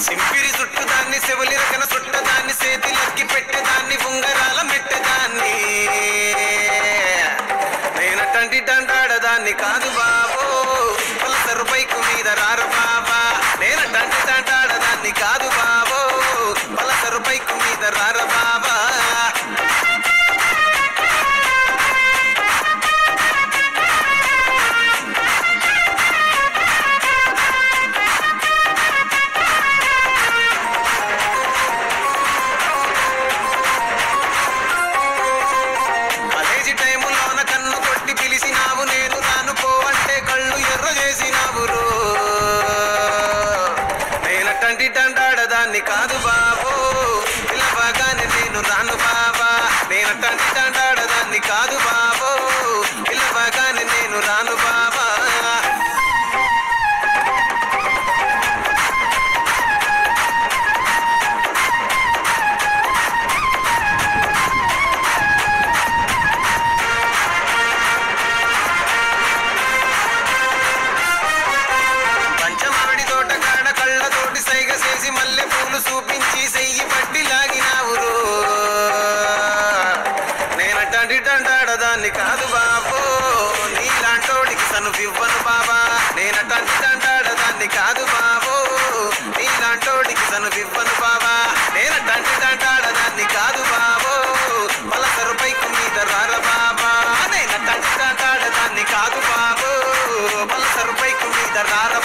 సింపిరి చుట్టుదాన్ని సెవులి రకన చుట్టదాన్ని చేతిలక్కి పెట్టేదాన్ని ఉంగరాల మెట్టేదాన్ని నేనటంటి దండాడదాన్ని కాదు బాబో పల్సరు బైకు మీద రారు బాబా నేనటంటి దండాడదాన్ని కాదు బాబో పల్సరు బైకు మీద రారు బాబా దండాడదాన్ని కాదు బాబో పిల్లబాగానే నేను రాను బాబా నేనటంటి దండాడదాన్ని కాదు బాబో పిల్లబాగానే నేను రాను బాబా మల్లె పూలు చూపించి సెయ్యి పట్టి లాగినావురు నేనటంటి దండాడదాన్ని కాదు బాబో నీలాంటోడికి సనువివ్వను బాబా నేనటంటి దండాడదాన్ని కాదు బాబో నీలాంటోడికి సనువివ్వను బాబా నేనటంటి దండాడదాన్ని కాదు బాబో పలసరు బైకు మీద రార బాబా నేనటంటి దండాడదాన్ని కాదు బాబో పలసరు బైకు మీద రార